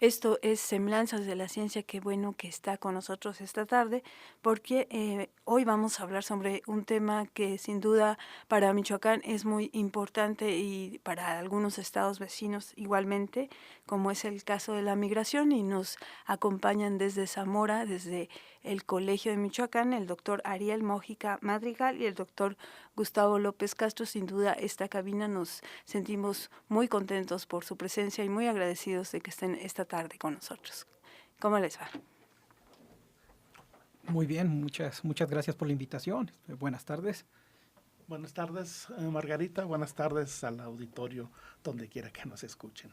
Esto es Semblanzas de la Ciencia, qué bueno que está con nosotros esta tarde, porque hoy vamos a hablar sobre un tema que sin duda para Michoacán es muy importante y para algunos estados vecinos igualmente, como es el caso de la migración, y nos acompañan desde Zamora, desde el Colegio de Michoacán, el doctor Ariel Mójica Madrigal y el doctor Gustavo López Castro. Sin duda esta cabina nos sentimos muy contentos por su presencia y muy agradecidos de que estén esta tarde con nosotros. ¿Cómo les va? Muy bien, muchas gracias por la invitación. Buenas tardes. Buenas tardes, Margarita. Buenas tardes al auditorio, donde quiera que nos escuchen.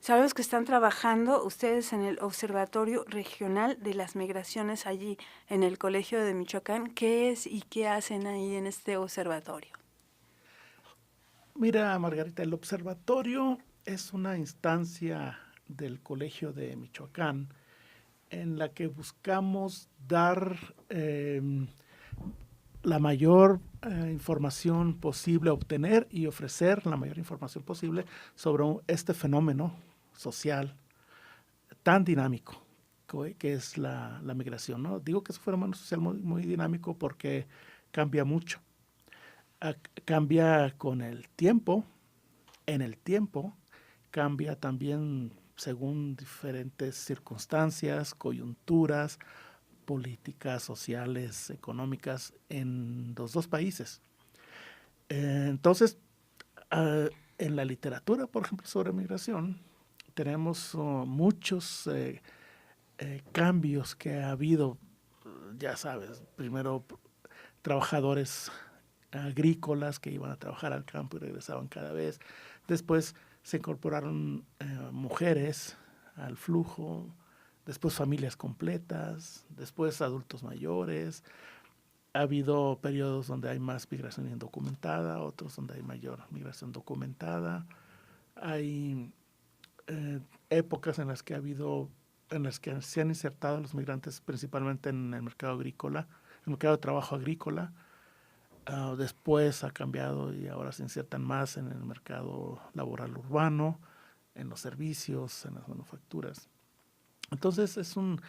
Sabemos que están trabajando ustedes en el Observatorio Regional de las Migraciones allí en el Colegio de Michoacán. ¿Qué es y qué hacen ahí en este observatorio? Mira, Margarita, el observatorio es una instancia del Colegio de Michoacán en la que buscamos dar la mayor información posible, obtener y ofrecer la mayor información posible sobre este fenómeno social tan dinámico que es la migración, ¿no? Digo que es un fenómeno social muy dinámico porque cambia mucho. Cambia con el tiempo, en el tiempo, cambia también según diferentes circunstancias, coyunturas, políticas, sociales, económicas en los dos países. Entonces, en la literatura, por ejemplo, sobre migración, tenemos muchos cambios que ha habido, ya sabes, primero trabajadores agrícolas que iban a trabajar al campo y regresaban cada vez. Después se incorporaron mujeres al flujo, después familias completas, después adultos mayores. Ha habido periodos donde hay más migración indocumentada, otros donde hay mayor migración documentada. Hay épocas en las que en las que se han insertado los migrantes principalmente en el mercado agrícola, el mercado de trabajo agrícola. Después ha cambiado y ahora se insertan más en el mercado laboral urbano, en los servicios, en las manufacturas. Entonces es un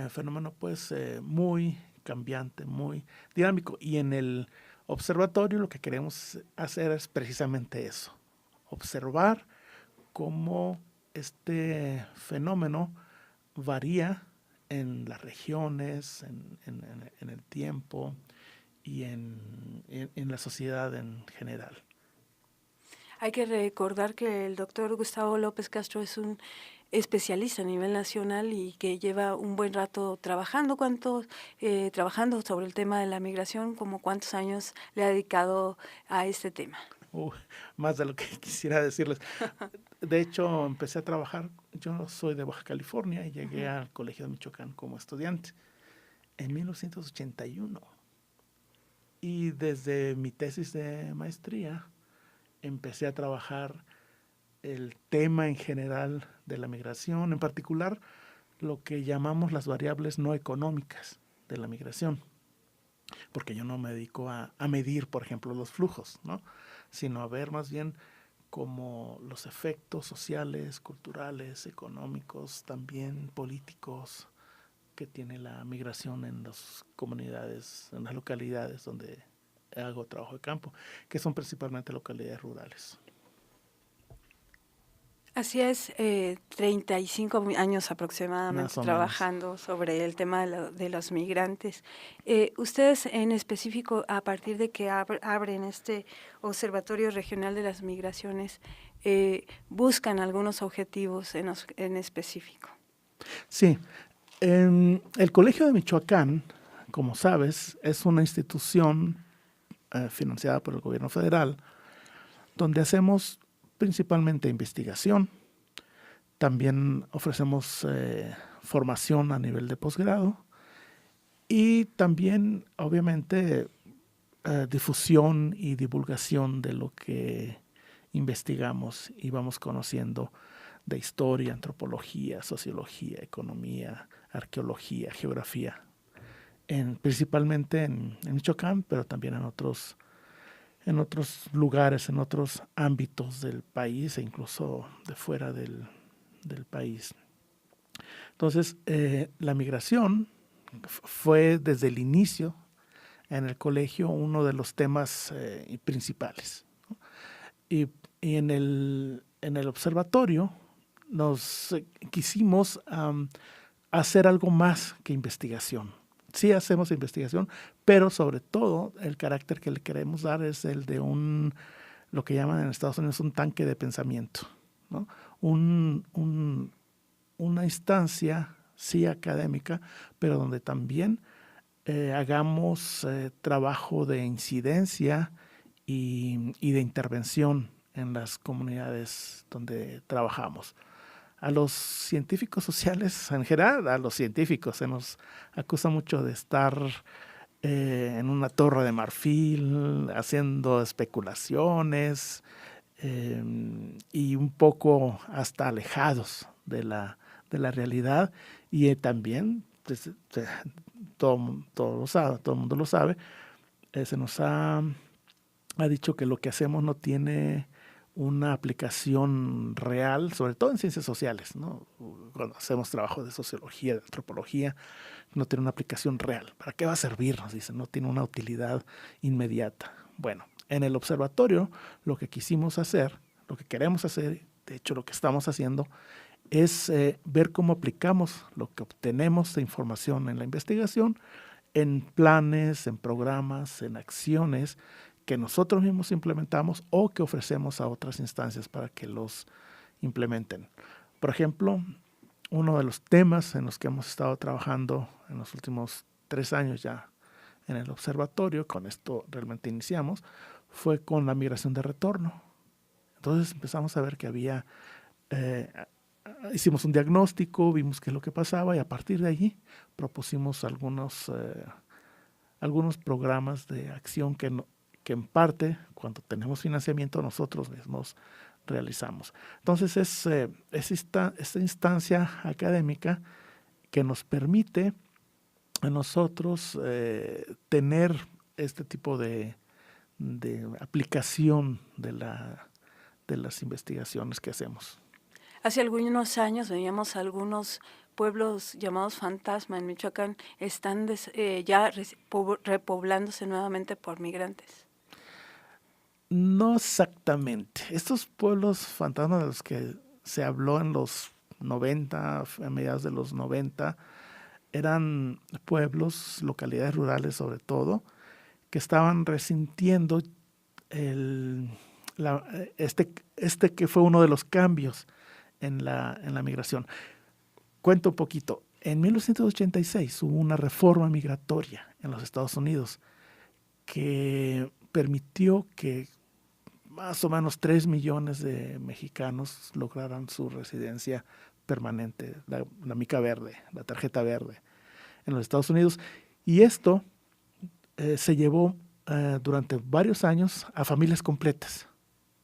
fenómeno pues muy cambiante, muy dinámico. Y en el observatorio lo que queremos hacer es precisamente eso, observar cómo este fenómeno varía en las regiones, en el tiempo y en la sociedad en general. Hay que recordar que el doctor Gustavo López Castro es un especialista a nivel nacional y que lleva un buen rato trabajando. Trabajando sobre el tema de la migración? ¿Como cuántos años le ha dedicado a este tema? Más de lo que quisiera decirles. De hecho, empecé a trabajar, yo soy de Baja California y llegué al Colegio de Michoacán como estudiante en 1981. Y desde mi tesis de maestría empecé a trabajar el tema en general de la migración, en particular lo que llamamos las variables no económicas de la migración, porque yo no me dedico a medir, por ejemplo, los flujos, ¿no? Sino a ver más bien como los efectos sociales, culturales, económicos, también políticos que tiene la migración en las comunidades, en las localidades donde hago trabajo de campo, que son principalmente localidades rurales. Así es, 35 años aproximadamente Más o menos. trabajando sobre el tema de los migrantes. Ustedes en específico, a partir de que abren este Observatorio Regional de las Migraciones, buscan algunos objetivos en específico. Sí, el Colegio de Michoacán, como sabes, es una institución financiada por el gobierno federal, donde hacemos principalmente investigación. También ofrecemos formación a nivel de posgrado y también, obviamente, difusión y divulgación de lo que investigamos y vamos conociendo de historia, antropología, sociología, economía, arqueología, geografía, principalmente en Michoacán, pero también en otros lugares, en otros ámbitos del país e incluso de fuera del país. Entonces, la migración fue desde el inicio en el colegio uno de los temas principales, ¿no? Y en el observatorio nos quisimos hacer algo más que investigación. Sí hacemos investigación, pero sobre todo el carácter que le queremos dar es el de lo que llaman en Estados Unidos un tanque de pensamiento, ¿no? Una instancia, sí académica, pero donde también hagamos trabajo de incidencia y de intervención en las comunidades donde trabajamos. A los científicos sociales, en general a los científicos, se nos acusa mucho de estar en una torre de marfil, haciendo especulaciones y un poco hasta alejados de la realidad. Y también, pues, todo el mundo lo sabe, se nos ha dicho que lo que hacemos no tiene una aplicación real, sobre todo en ciencias sociales, ¿no? Cuando hacemos trabajo de sociología, de antropología, no tiene una aplicación real. ¿Para qué va a servir? Nos dicen, no tiene una utilidad inmediata. Bueno, en el observatorio lo que quisimos hacer, lo que queremos hacer, de hecho lo que estamos haciendo, es ver cómo aplicamos lo que obtenemos de información en la investigación en planes, en programas, en acciones que nosotros mismos implementamos o que ofrecemos a otras instancias para que los implementen. Por ejemplo, uno de los temas en los que hemos estado trabajando en los últimos 3 años ya en el observatorio, con esto realmente iniciamos, fue con la migración de retorno. Entonces empezamos a ver que había, hicimos un diagnóstico, vimos qué es lo que pasaba y a partir de allí propusimos algunos programas de acción que en parte, cuando tenemos financiamiento, nosotros mismos realizamos. Entonces es esta instancia académica que nos permite a nosotros tener este tipo de aplicación de las investigaciones que hacemos. Hace algunos años veíamos algunos pueblos llamados fantasma en Michoacán, están ya repoblándose nuevamente por migrantes. No exactamente. Estos pueblos fantasmas de los que se habló en los 90, a mediados de los 90, eran pueblos, localidades rurales sobre todo, que estaban resintiendo este que fue uno de los cambios en la migración. Cuento un poquito. En 1986 hubo una reforma migratoria en los Estados Unidos que permitió que más o menos 3 millones de mexicanos lograran su residencia permanente, la mica verde, la tarjeta verde en los Estados Unidos. Y esto se llevó durante varios años a familias completas,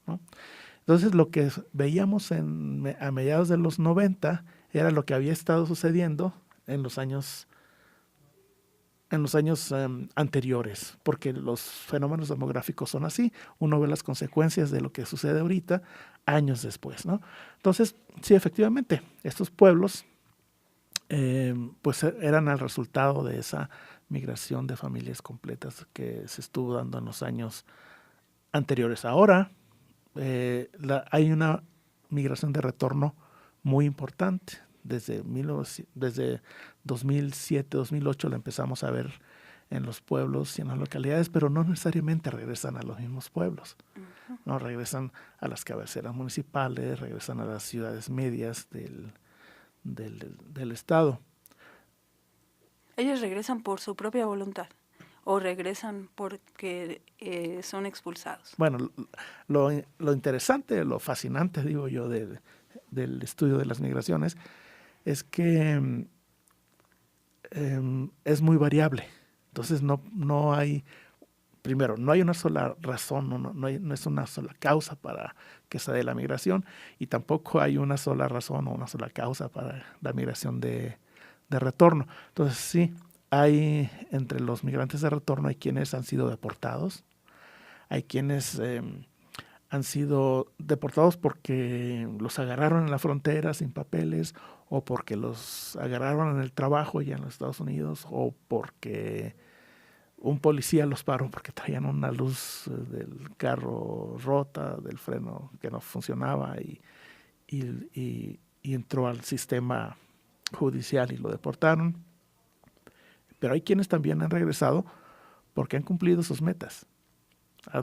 ¿no? Entonces lo que veíamos a mediados de los 90 era lo que había estado sucediendo en los años anteriores, porque los fenómenos demográficos son así, uno ve las consecuencias de lo que sucede ahorita años después, ¿no? Entonces, sí, efectivamente, estos pueblos pues eran el resultado de esa migración de familias completas que se estuvo dando en los años anteriores. Ahora hay una migración de retorno muy importante. Desde 2007, 2008 la empezamos a ver en los pueblos y en las localidades, pero no necesariamente regresan a los mismos pueblos. Uh-huh. No, regresan a las cabeceras municipales, regresan a las ciudades medias del estado. ¿Ellos regresan por su propia voluntad o regresan porque son expulsados? Bueno, lo interesante, lo fascinante, digo yo, del estudio de las migraciones es que es muy variable. Entonces no hay, primero, no hay una sola razón, no es una sola causa para que se dé la migración y tampoco hay una sola razón o una sola causa para la migración de retorno. Entonces sí, hay entre los migrantes de retorno hay quienes han sido deportados, hay quienes han sido deportados porque los agarraron en la frontera sin papeles, o porque los agarraron en el trabajo ya en los Estados Unidos, o porque un policía los paró porque traían una luz del carro rota, del freno que no funcionaba, y entró al sistema judicial y lo deportaron. Pero hay quienes también han regresado porque han cumplido sus metas. Se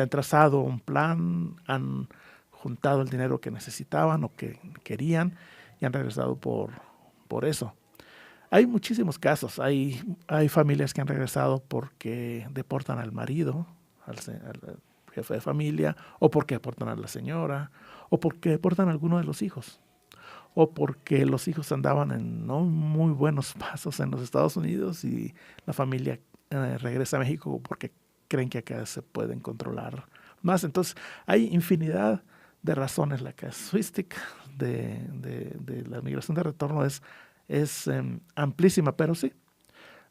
han trazado un plan, han juntado el dinero que necesitaban o que querían y han regresado por eso. Hay muchísimos casos. Hay familias que han regresado porque deportan al marido, al jefe de familia, o porque deportan a la señora, o porque deportan a alguno de los hijos, o porque los hijos andaban en no muy buenos pasos en los Estados Unidos y la familia regresa a México porque creen que acá se pueden controlar más. Entonces hay infinidad de razones. La casuística de la migración de retorno es amplísima, pero sí,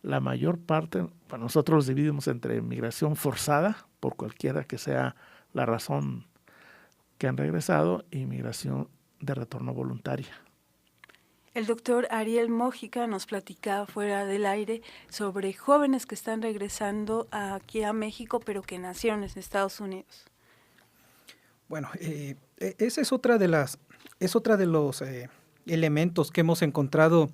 la mayor parte, para nosotros los dividimos entre migración forzada, por cualquiera que sea la razón que han regresado, y migración de retorno voluntaria. El doctor Ariel Mójica nos platicaba fuera del aire sobre jóvenes que están regresando aquí a México, pero que nacieron en Estados Unidos. Bueno, esa es otra de los elementos que hemos encontrado.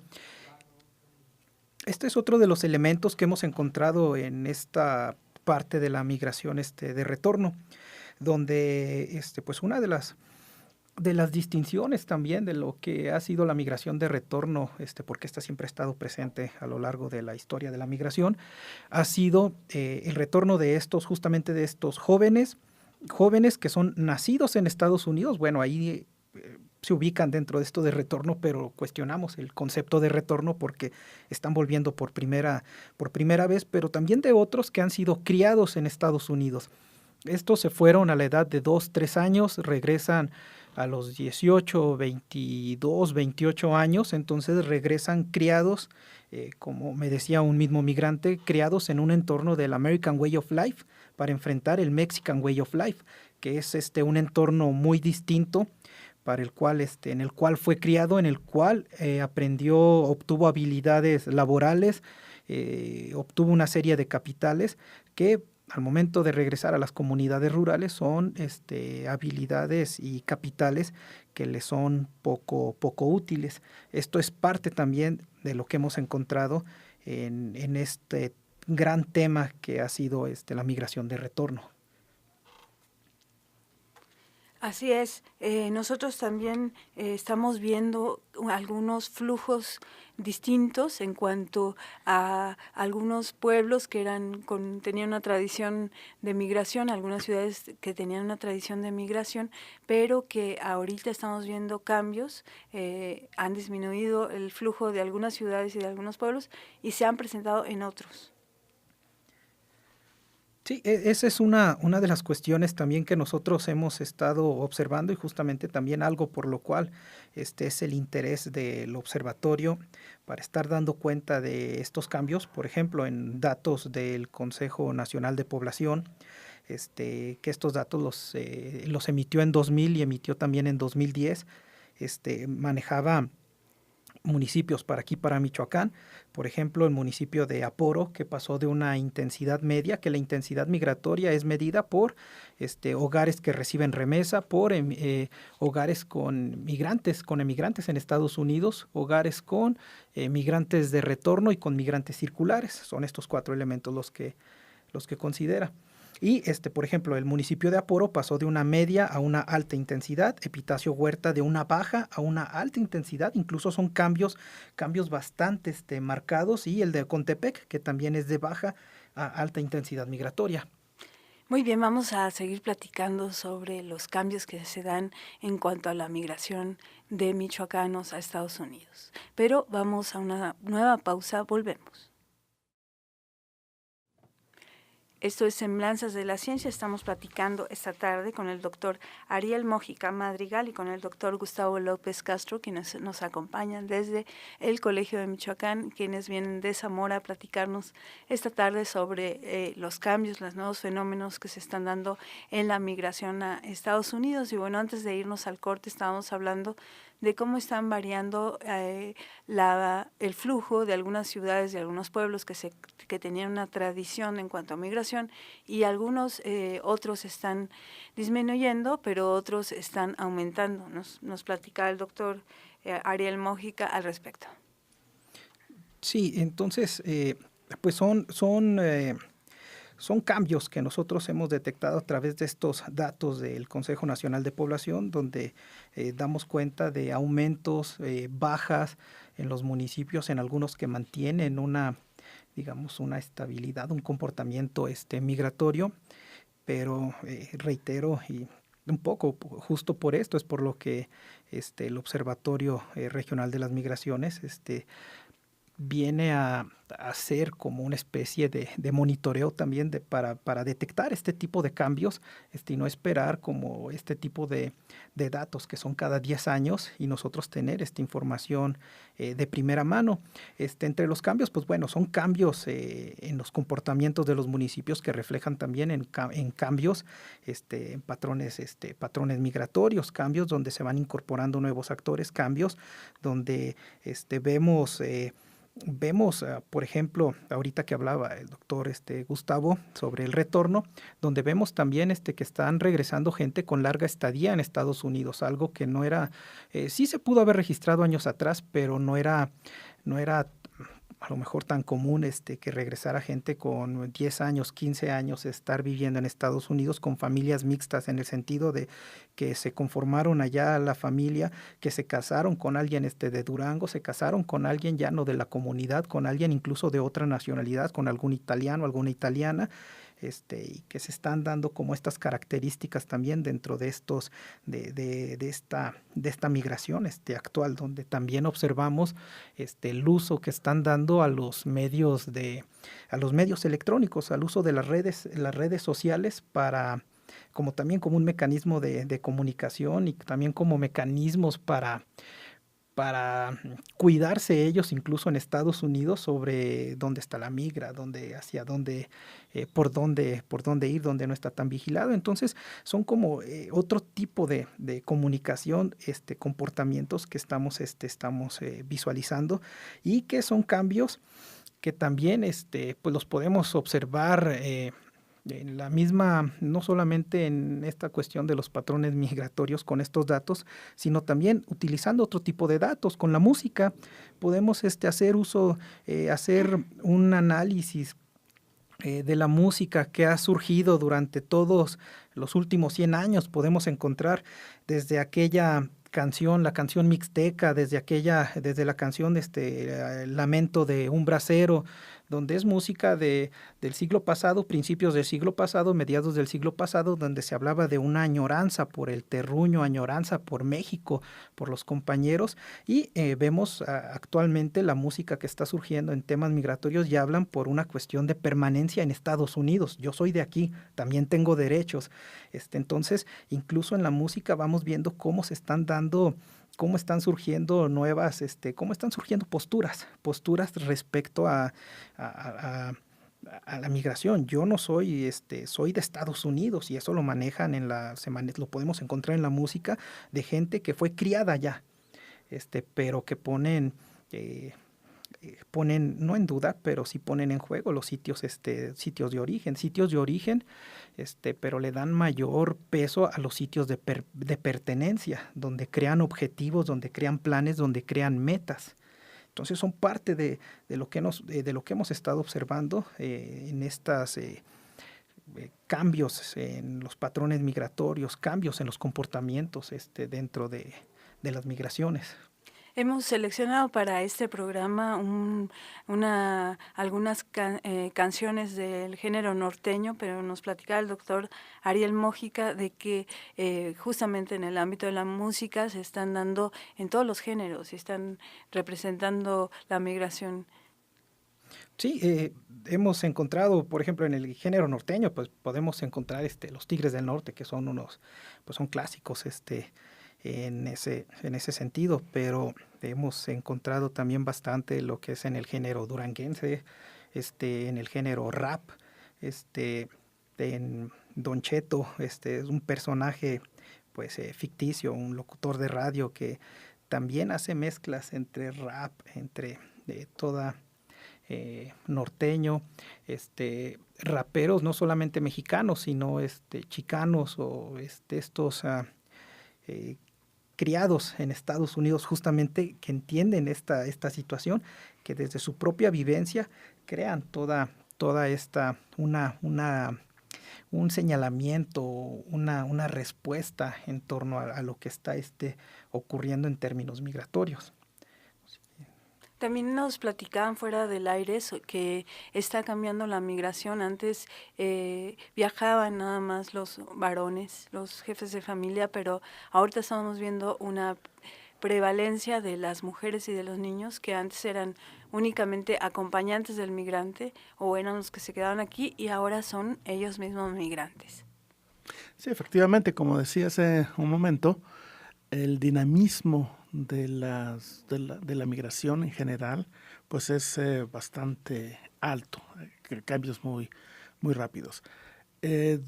Este es otro de los elementos que hemos encontrado en esta parte de la migración de retorno, donde pues una de las distinciones también de lo que ha sido la migración de retorno, porque esta siempre ha estado presente a lo largo de la historia de la migración, ha sido el retorno de justamente de estos jóvenes que son nacidos en Estados Unidos. Bueno, ahí se ubican dentro de esto de retorno, pero cuestionamos el concepto de retorno porque están volviendo por primera vez, pero también de otros que han sido criados en Estados Unidos. Estos se fueron a la edad de 2, 3 años, regresan a los 18, 22, 28 años, entonces regresan criados, como me decía un mismo migrante, criados en un entorno del American Way of Life para enfrentar el Mexican Way of Life, que es un entorno muy distinto para el cual, en el cual fue criado, en el cual aprendió, obtuvo habilidades laborales, obtuvo una serie de capitales que al momento de regresar a las comunidades rurales son habilidades y capitales que le son poco útiles. Esto es parte también de lo que hemos encontrado en este gran tema que ha sido la migración de retorno. Así es, nosotros también estamos viendo algunos flujos distintos en cuanto a algunos pueblos que tenían una tradición de migración, algunas ciudades que tenían una tradición de migración, pero que ahorita estamos viendo cambios, han disminuido el flujo de algunas ciudades y de algunos pueblos y se han presentado en otros. Sí, esa es una de las cuestiones también que nosotros hemos estado observando y justamente también algo por lo cual es el interés del observatorio para estar dando cuenta de estos cambios. Por ejemplo, en datos del Consejo Nacional de Población, que estos datos los emitió en 2000 y emitió también en 2010, manejaba municipios para Michoacán, por ejemplo el municipio de Aporo, que pasó de una intensidad media, que la intensidad migratoria es medida por hogares que reciben remesa, por hogares con emigrantes en Estados Unidos, hogares con migrantes de retorno y con migrantes circulares. Son estos 4 elementos los que considera. Y por ejemplo, el municipio de Aporo pasó de una media a una alta intensidad, Epitacio Huerta de una baja a una alta intensidad, incluso son cambios bastante marcados, y el de Contepec, que también es de baja a alta intensidad migratoria. Muy bien, vamos a seguir platicando sobre los cambios que se dan en cuanto a la migración de michoacanos a Estados Unidos. Pero vamos a una nueva pausa, volvemos. Esto es Semblanzas de la Ciencia. Estamos platicando esta tarde con el doctor Ariel Mójica Madrigal y con el doctor Gustavo López Castro, quienes nos acompañan desde el Colegio de Michoacán, quienes vienen de Zamora a platicarnos esta tarde sobre los cambios, los nuevos fenómenos que se están dando en la migración a Estados Unidos. Y bueno, antes de irnos al corte estábamos hablando de cómo están variando el flujo de algunas ciudades, de algunos pueblos que tenían una tradición en cuanto a migración, y algunos otros están disminuyendo, pero otros están aumentando. Nos platicaba el doctor Ariel Mójica al respecto. Sí, entonces, pues son cambios que nosotros hemos detectado a través de estos datos del Consejo Nacional de Población, donde damos cuenta de aumentos, bajas en los municipios, en algunos que mantienen una estabilidad, un comportamiento migratorio, pero reitero, y un poco justo por esto es por lo que el Observatorio Regional de las Migraciones viene a hacer como una especie de monitoreo también para detectar este tipo de cambios, y no esperar como este tipo de datos que son cada 10 años y nosotros tener esta información de primera mano. Entre los cambios, pues bueno, son cambios en los comportamientos de los municipios que reflejan también en cambios, en patrones migratorios, cambios donde se van incorporando nuevos actores, cambios donde vemos, por ejemplo, ahorita que hablaba el doctor Gustavo sobre el retorno, donde vemos también que están regresando gente con larga estadía en Estados Unidos, algo que no era, sí se pudo haber registrado años atrás, pero no era a lo mejor tan común que regresara gente con 10 años, 15 años, estar viviendo en Estados Unidos con familias mixtas, en el sentido de que se conformaron allá la familia, que se casaron con alguien de Durango, se casaron con alguien ya no de la comunidad, con alguien incluso de otra nacionalidad, con algún italiano, alguna italiana, y que se están dando como estas características también dentro de estos de esta migración actual, donde también observamos el uso que están dando a los medios electrónicos, al uso de las redes sociales como también como un mecanismo de comunicación, y también como mecanismos para cuidarse ellos, incluso en Estados Unidos, sobre dónde está la migra, hacia dónde, por dónde ir, dónde no está tan vigilado. Entonces son como otro tipo de comunicación, comportamientos que estamos visualizando, y que son cambios que también pues los podemos observar en la misma, no solamente en esta cuestión de los patrones migratorios con estos datos, sino también utilizando otro tipo de datos. Con la música podemos hacer un análisis de la música que ha surgido durante todos los últimos 100 años. Podemos encontrar desde aquella canción, la canción mixteca, desde la canción Lamento de un bracero, donde es música del siglo pasado, principios del siglo pasado, mediados del siglo pasado, donde se hablaba de una añoranza por el terruño, añoranza por México, por los compañeros, y vemos actualmente la música que está surgiendo en temas migratorios, y hablan por una cuestión de permanencia en Estados Unidos. Yo soy de aquí, también tengo derechos. Entonces, incluso en la música vamos viendo cómo están surgiendo cómo están surgiendo posturas respecto a la migración. Yo no soy, soy de Estados Unidos, y eso lo manejan lo podemos encontrar en la música de gente que fue criada allá, pero que ponen, no en duda, pero sí ponen en juego los sitios de origen, pero le dan mayor peso a los sitios de pertenencia, donde crean objetivos, donde crean planes, donde crean metas. Entonces son parte de lo que hemos estado observando en estos cambios en los patrones migratorios, cambios en los comportamientos dentro de las migraciones. Hemos seleccionado para este programa algunas canciones del género norteño, pero nos platicaba el doctor Ariel Mójica de que justamente en el ámbito de la música se están dando en todos los géneros, se están representando la migración. Sí, hemos encontrado, por ejemplo, en el género norteño, pues podemos encontrar los Tigres del Norte, que son pues son clásicos en ese sentido, pero hemos encontrado también bastante lo que es en el género duranguense, en el género rap, en Don Cheto, es un personaje pues ficticio, un locutor de radio que también hace mezclas entre rap, entre toda norteño, raperos no solamente mexicanos, sino chicanos o estos eh, criados en Estados Unidos justamente que entienden esta situación, que desde su propia vivencia crean toda un señalamiento, una respuesta en torno a lo que está ocurriendo en términos migratorios. También nos platicaban fuera del aire que está cambiando la migración. Antes viajaban nada más los varones, los jefes de familia, pero ahorita estamos viendo una prevalencia de las mujeres y de los niños que antes eran únicamente acompañantes del migrante o eran los que se quedaban aquí y ahora son ellos mismos migrantes. Sí, efectivamente, como decía hace un momento, el dinamismo de la migración en general, pues es bastante alto, cambios muy, muy rápidos.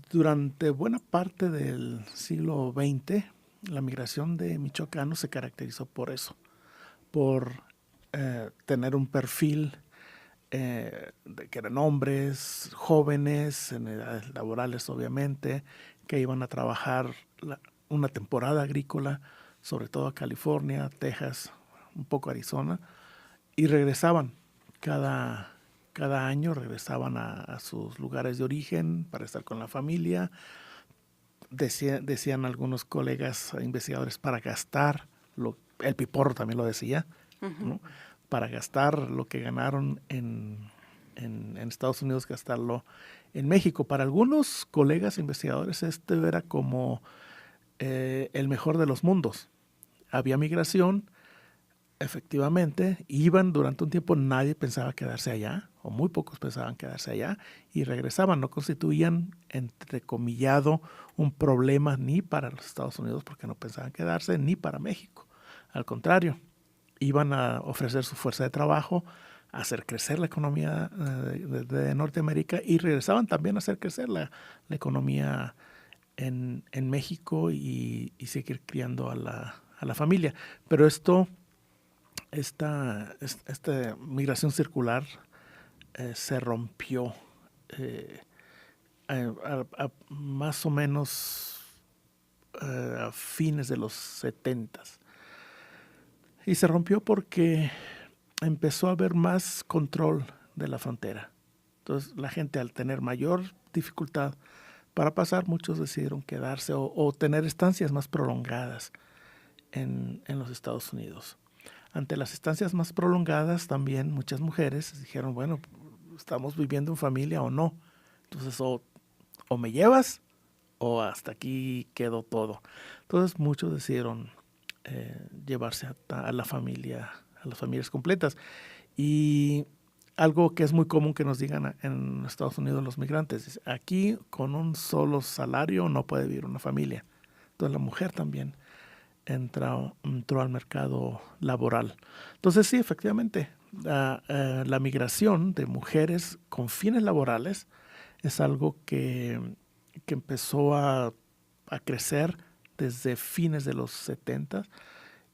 Durante buena parte del siglo XX, la migración de michoacanos se caracterizó por eso, por tener un perfil de que eran hombres jóvenes, en edades laborales obviamente, que iban a trabajar una temporada agrícola, sobre todo a California, Texas, un poco Arizona, y regresaban cada año, regresaban a sus lugares de origen para estar con la familia. Decían algunos colegas investigadores para gastar, el Piporro también lo decía, ¿no? Para gastar lo que ganaron en Estados Unidos, gastarlo en México. Para algunos colegas investigadores era como el mejor de los mundos. Había migración, efectivamente, iban durante un tiempo, nadie pensaba quedarse allá, o muy pocos pensaban quedarse allá, y regresaban, no constituían, entrecomillado, un problema ni para los Estados Unidos, porque no pensaban quedarse, ni para México. Al contrario, iban a ofrecer su fuerza de trabajo, a hacer crecer la economía de Norteamérica, y regresaban también a hacer crecer la economía en México y seguir criando a la familia. Pero esta migración circular se rompió más o menos a fines de los 70s. Y se rompió porque empezó a haber más control de la frontera. Entonces la gente, al tener mayor dificultad para pasar, muchos decidieron quedarse o tener estancias más prolongadas en los Estados Unidos. Ante las estancias más prolongadas, también muchas mujeres dijeron, bueno, estamos viviendo en familia o no. Entonces o me llevas o hasta aquí quedó todo. Entonces muchos decidieron llevarse a la familia, a las familias completas. Y algo que es muy común que nos digan en Estados Unidos los migrantes, aquí con un solo salario no puede vivir una familia. Entonces la mujer también entró al mercado laboral. Entonces sí, efectivamente, la migración de mujeres con fines laborales es algo que empezó a crecer desde fines de los 70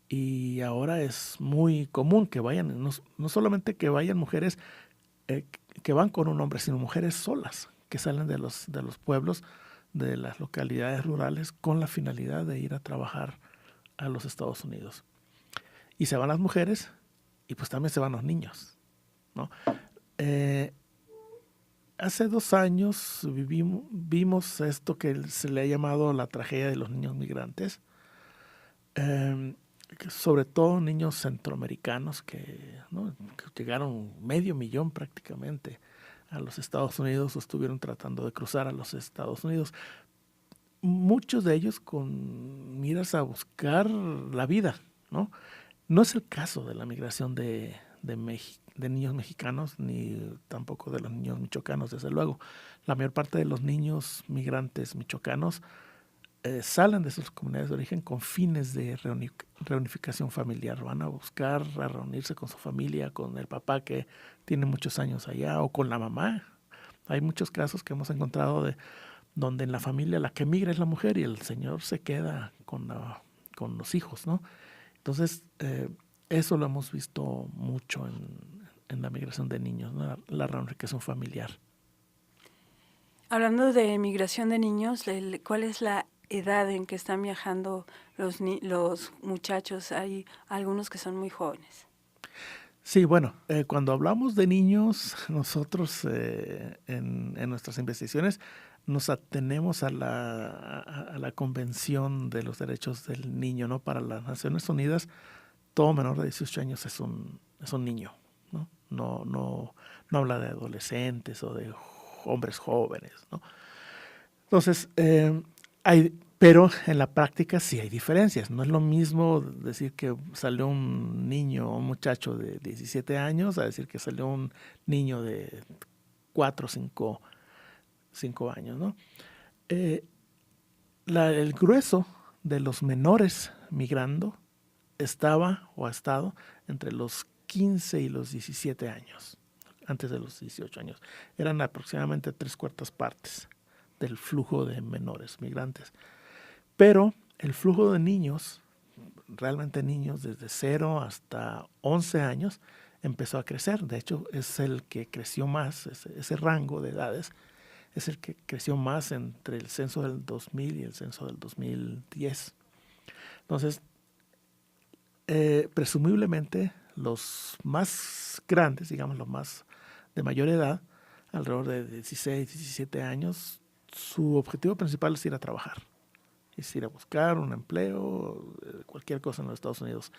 y ahora es muy común que vayan, no solamente que vayan mujeres que van con un hombre, sino mujeres solas que salen de los pueblos, de las localidades rurales con la finalidad de ir a trabajar a los Estados Unidos. Y se van las mujeres y pues también se van los niños, ¿no? Hace 2 años vimos esto que se le ha llamado la tragedia de los niños migrantes, sobre todo niños centroamericanos que llegaron 500,000 prácticamente a los Estados Unidos o estuvieron tratando de cruzar a los Estados Unidos. Muchos de ellos con miras a buscar la vida, ¿no? No es el caso de la migración de de niños mexicanos, ni tampoco de los niños michoacanos, desde luego. La mayor parte de los niños migrantes michoacanos salen de sus comunidades de origen con fines de reunificación familiar. Van a buscar a reunirse con su familia, con el papá que tiene muchos años allá o con la mamá. Hay muchos casos que hemos encontrado donde en la familia la que migra es la mujer y el señor se queda con los hijos, ¿no? Entonces, eso lo hemos visto mucho en la migración de niños, ¿no? La reunificación familiar. Hablando de migración de niños, ¿cuál es la edad en que están viajando los muchachos? Hay algunos que son muy jóvenes. Sí, bueno, cuando hablamos de niños, nosotros en nuestras investigaciones nos atenemos a la Convención de los Derechos del Niño, ¿no? Para las Naciones Unidas, todo menor de 18 años es un niño, ¿no? No habla de adolescentes o de hombres jóvenes, ¿no? Entonces, pero en la práctica sí hay diferencias. No es lo mismo decir que salió un niño o un muchacho de 17 años a decir que salió un niño de 4 o 5 años, ¿no? El grueso de los menores migrando estaba o ha estado entre los 15 y los 17 años, antes de los 18 años. Eran aproximadamente 3/4 partes del flujo de menores migrantes. Pero el flujo de niños, realmente niños desde 0 hasta 11 años, empezó a crecer. De hecho, es el que creció más, ese rango de edades, es el que creció más entre el censo del 2000 y el censo del 2010. Entonces, presumiblemente, los más grandes, digamos, los más de mayor edad, alrededor de 16, 17 años, su objetivo principal es ir a trabajar. Es ir a buscar un empleo, cualquier cosa en los Estados Unidos.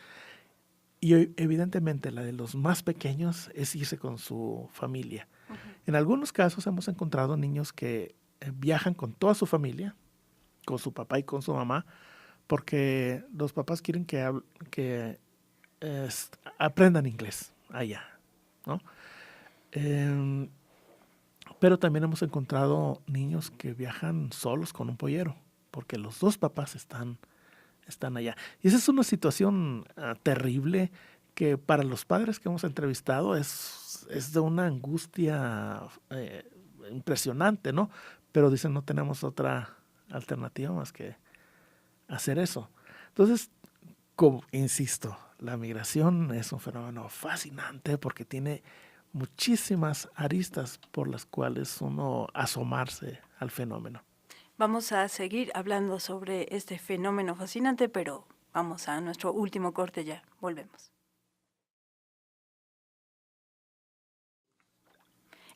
Y evidentemente la de los más pequeños es irse con su familia. Uh-huh. En algunos casos hemos encontrado niños que viajan con toda su familia, con su papá y con su mamá, porque los papás quieren que aprendan inglés allá, ¿no? Pero también hemos encontrado niños que viajan solos con un pollero, porque los dos papás están allá. Y esa es una situación terrible que para los padres que hemos entrevistado es de una angustia impresionante, ¿no? Pero dicen, no tenemos otra alternativa más que hacer eso. Entonces, insisto, la migración es un fenómeno fascinante porque tiene muchísimas aristas por las cuales uno asomarse al fenómeno. Vamos a seguir hablando sobre este fenómeno fascinante, pero vamos a nuestro último corte ya. Volvemos.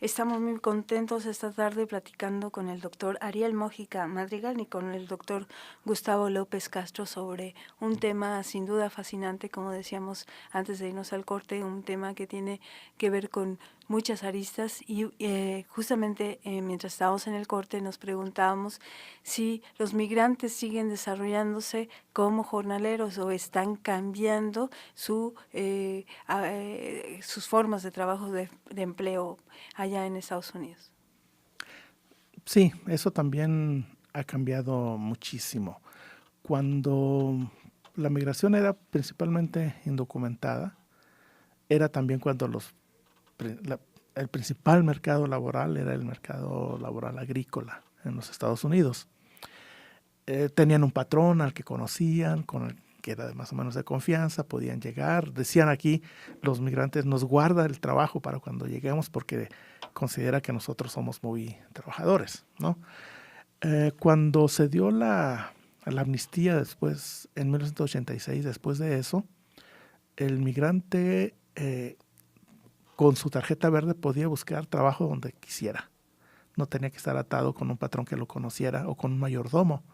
Estamos muy contentos esta tarde platicando con el doctor Ariel Mójica Madrigal y con el doctor Gustavo López Castro sobre un tema sin duda fascinante, como decíamos antes de irnos al corte, un tema que tiene que ver con muchas aristas y justamente mientras estábamos en el corte nos preguntábamos si los migrantes siguen desarrollándose como jornaleros o están cambiando sus formas de trabajo de empleo allá en Estados Unidos. Sí, eso también ha cambiado muchísimo. Cuando la migración era principalmente indocumentada, era también cuando el principal mercado laboral era el mercado laboral agrícola en los Estados Unidos. Tenían un patrón al que conocían, con el que era más o menos de confianza, podían llegar. Decían aquí, los migrantes nos guarda el trabajo para cuando lleguemos porque considera que nosotros somos muy trabajadores, ¿no? Cuando se dio la amnistía después, en 1986, después de eso, el migrante con su tarjeta verde podía buscar trabajo donde quisiera. No tenía que estar atado con un patrón que lo conociera o con un mayordomo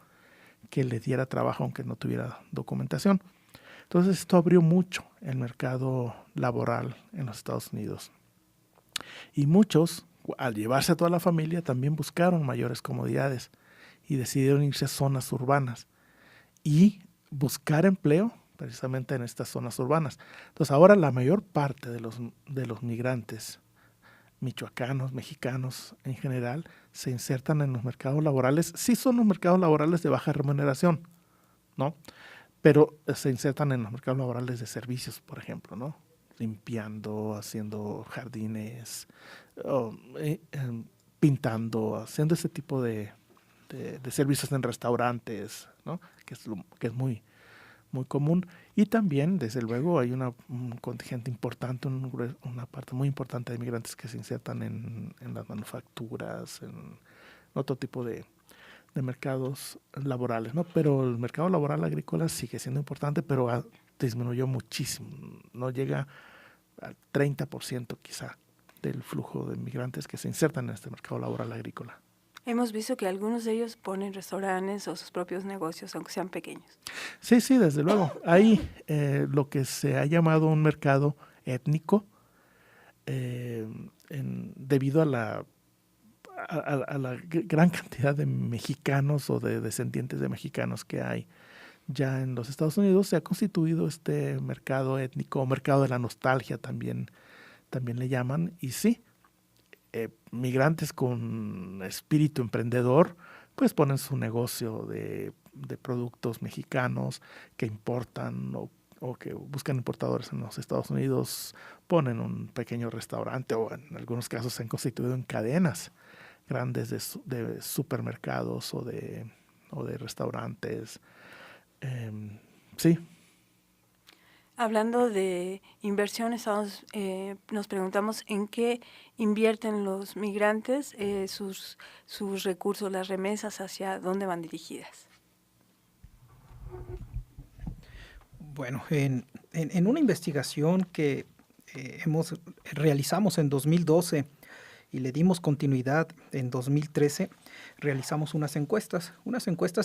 que le diera trabajo aunque no tuviera documentación. Entonces esto abrió mucho el mercado laboral en los Estados Unidos. Y muchos, al llevarse a toda la familia, también buscaron mayores comodidades y decidieron irse a zonas urbanas y buscar empleo precisamente en estas zonas urbanas. Entonces ahora la mayor parte de los migrantes michoacanos, mexicanos en general, se insertan en los mercados laborales. Sí son los mercados laborales de baja remuneración, ¿no? Pero se insertan en los mercados laborales de servicios, por ejemplo, ¿no? Limpiando, haciendo jardines, pintando, haciendo ese tipo de servicios en restaurantes, ¿no? Que es muy, muy común. Y también, desde luego, hay un contingente importante, una parte muy importante de migrantes que se insertan en las manufacturas, en otro tipo de mercados laborales, ¿no? Pero el mercado laboral agrícola sigue siendo importante, pero disminuyó muchísimo. No llega al 30% quizá del flujo de migrantes que se insertan en este mercado laboral agrícola. Hemos visto que algunos de ellos ponen restaurantes o sus propios negocios, aunque sean pequeños. Sí, sí, desde luego. Hay lo que se ha llamado un mercado étnico debido a la gran cantidad de mexicanos o de descendientes de mexicanos que hay ya en los Estados Unidos. Se ha constituido este mercado étnico, o mercado de la nostalgia también le llaman, y sí, migrantes con espíritu emprendedor pues ponen su negocio de productos mexicanos que importan o que buscan importadores en los Estados Unidos, ponen un pequeño restaurante o en algunos casos se han constituido en cadenas grandes de supermercados o de restaurantes. Sí. Hablando de inversión, nos preguntamos en qué invierten los migrantes sus recursos, las remesas, hacia dónde van dirigidas. Bueno, en una investigación que realizamos en 2012 y le dimos continuidad en 2013, realizamos unas encuestas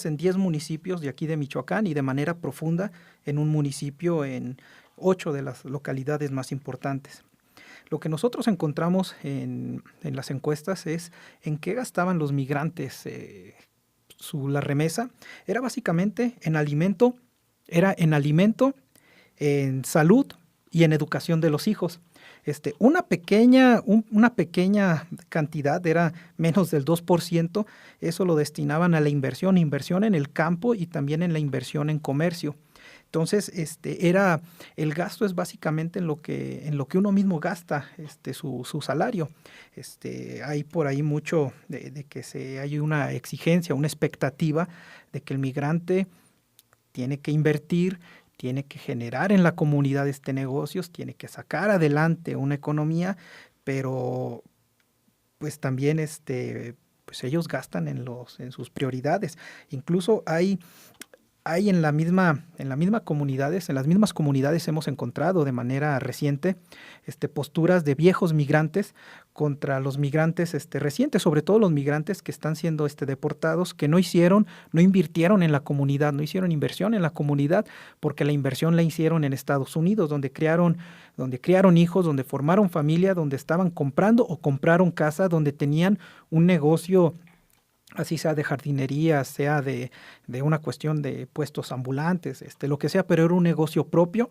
en 10 municipios de aquí de Michoacán y de manera profunda en un municipio en 8 de las localidades más importantes. Lo que nosotros encontramos en las encuestas es en qué gastaban los migrantes la remesa. Era básicamente en alimento, en salud y en educación de los hijos. Una pequeña cantidad, era menos del 2%, eso lo destinaban a la inversión en el campo y también en la inversión en comercio. Entonces, el gasto es básicamente en lo que uno mismo gasta su salario. Hay por ahí mucho de que hay una exigencia, una expectativa de que el migrante tiene que invertir, tiene que generar en la comunidad negocios, tiene que sacar adelante una economía, pero pues también pues ellos gastan en sus prioridades. Incluso hay en las mismas comunidades hemos encontrado de manera reciente posturas de viejos migrantes contra los migrantes recientes, sobre todo los migrantes que están siendo deportados, que no invirtieron en la comunidad, no hicieron inversión en la comunidad, porque la inversión la hicieron en Estados Unidos, donde criaron hijos, donde formaron familia, donde estaban comprando o compraron casa, donde tenían un negocio, así sea de jardinería, sea de una cuestión de puestos ambulantes, lo que sea, pero era un negocio propio,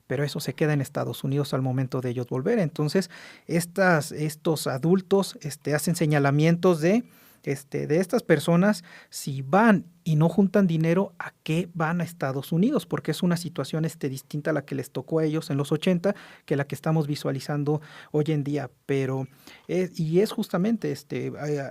pero eso se queda en Estados Unidos al momento de ellos volver. Entonces, estos adultos hacen señalamientos de estas personas, si van y no juntan dinero, ¿a qué van a Estados Unidos? Porque es una situación distinta a la que les tocó a ellos en los 80, que la que estamos visualizando hoy en día. Pero, y es justamente,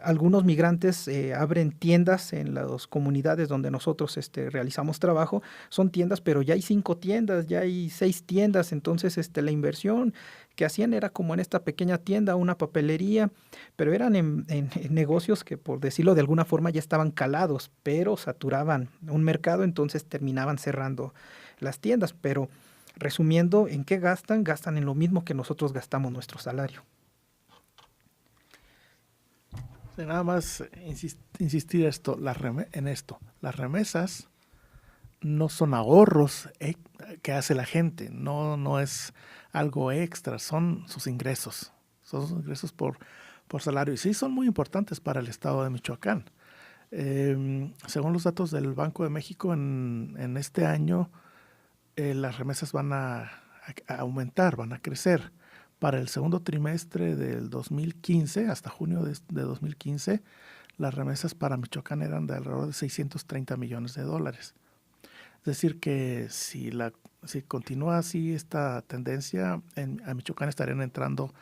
algunos migrantes abren tiendas en las comunidades donde nosotros realizamos trabajo. Son tiendas, pero ya hay 5 tiendas, ya hay 6 tiendas. Entonces, la inversión que hacían era como en esta pequeña tienda, una papelería, pero eran en negocios que, por decirlo de alguna forma, ya estaban calados, pero saturaban un mercado, entonces terminaban cerrando las tiendas. Pero resumiendo, ¿en qué gastan? Gastan en lo mismo que nosotros gastamos nuestro salario. Sí, nada más insistir en esto. Las remesas no son ahorros que hace la gente, no es algo extra, son sus ingresos por salario. Y sí, son muy importantes para el estado de Michoacán. Según los datos del Banco de México, en este año las remesas van a aumentar, van a crecer. Para el segundo trimestre del 2015, hasta junio de 2015, las remesas para Michoacán eran de alrededor de $630 millones. Es decir, que si continúa así esta tendencia, a Michoacán estarían entrando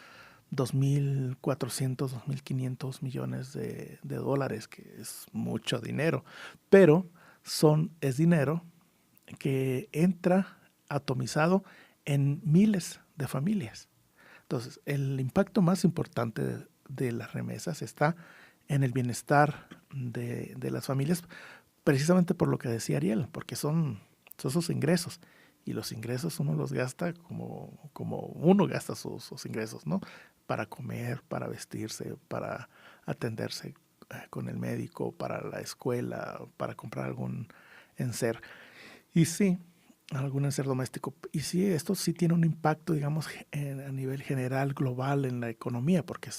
2.400, 2.500 millones de dólares, que es mucho dinero, pero es dinero que entra atomizado en miles de familias. Entonces, el impacto más importante de las remesas está en el bienestar de las familias, precisamente por lo que decía Ariel, porque son sus ingresos, y los ingresos uno los gasta como uno gasta sus ingresos, ¿no? Para comer, para vestirse, para atenderse con el médico, para la escuela, para comprar algún enser. Y sí, algún enser doméstico. Y sí, esto sí tiene un impacto, digamos, a nivel general, global en la economía, porque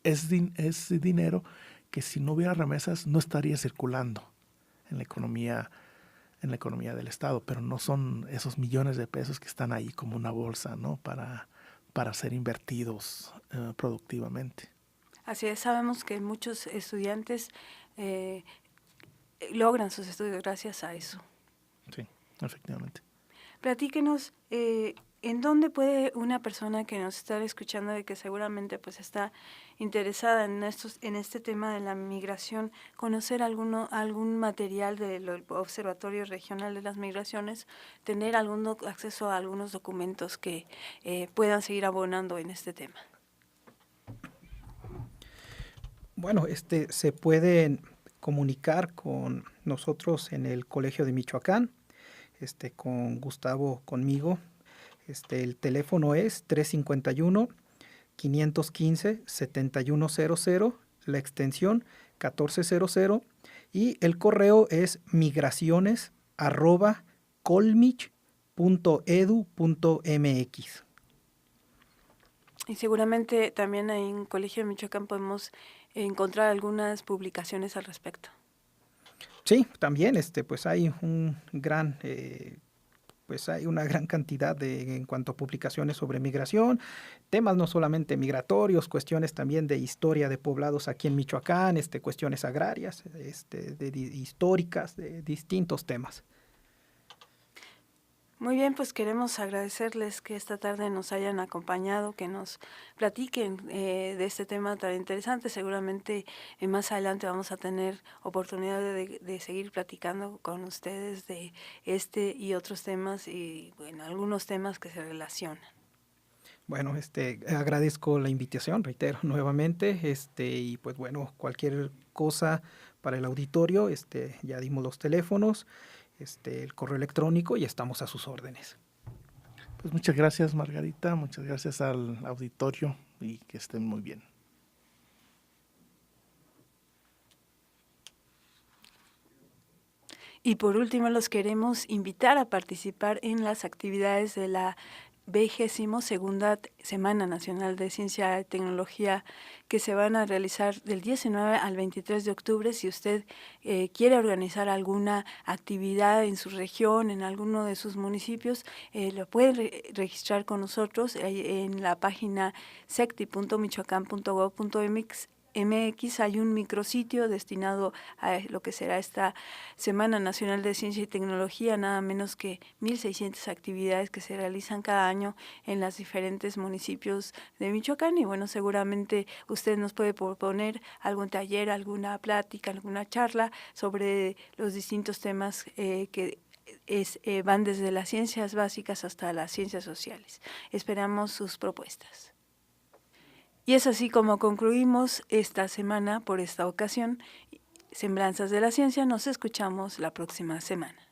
es dinero que si no hubiera remesas no estaría circulando en la economía del Estado, pero no son esos millones de pesos que están ahí como una bolsa, ¿no? Para ser invertidos productivamente. Así es, sabemos que muchos estudiantes logran sus estudios gracias a eso. Sí, efectivamente. Platíquenos, ¿en dónde puede una persona que nos está escuchando y que seguramente pues está interesada en este tema de la migración, conocer algún material del Observatorio Regional de las Migraciones, tener acceso a algunos documentos que puedan seguir abonando en este tema? Bueno, se pueden comunicar con nosotros en el Colegio de Michoacán, con Gustavo, conmigo. El teléfono es 351-515-7100, la extensión 1400, y el correo es migraciones@colmich.edu.mx. Y seguramente también ahí en Colegio de Michoacán podemos encontrar algunas publicaciones al respecto. Sí, también pues hay hay una gran cantidad en cuanto a publicaciones sobre migración, temas no solamente migratorios, cuestiones también de historia de poblados aquí en Michoacán, cuestiones agrarias, históricas, de distintos temas. Muy bien, pues queremos agradecerles que esta tarde nos hayan acompañado, que nos platiquen de este tema tan interesante. Seguramente más adelante vamos a tener oportunidad de seguir platicando con ustedes de este y otros temas y bueno, algunos temas que se relacionan. Bueno, agradezco la invitación, reitero nuevamente, y pues bueno, cualquier cosa para el auditorio, ya dimos los teléfonos, el correo electrónico y estamos a sus órdenes. Pues muchas gracias, Margarita, muchas gracias al auditorio y que estén muy bien. Y por último, los queremos invitar a participar en las actividades de la 22ª Semana Nacional de Ciencia y Tecnología que se van a realizar del 19 al 23 de octubre. Si usted quiere organizar alguna actividad en su región, en alguno de sus municipios, lo puede registrar con nosotros en la página secti.michoacán.gov.mx. Hay un micrositio destinado a lo que será esta Semana Nacional de Ciencia y Tecnología, nada menos que 1,600 actividades que se realizan cada año en los diferentes municipios de Michoacán. Y bueno, seguramente usted nos puede proponer algún taller, alguna plática, alguna charla sobre los distintos temas que van desde las ciencias básicas hasta las ciencias sociales. Esperamos sus propuestas. Y es así como concluimos esta semana por esta ocasión. Semblanzas de la Ciencia, nos escuchamos la próxima semana.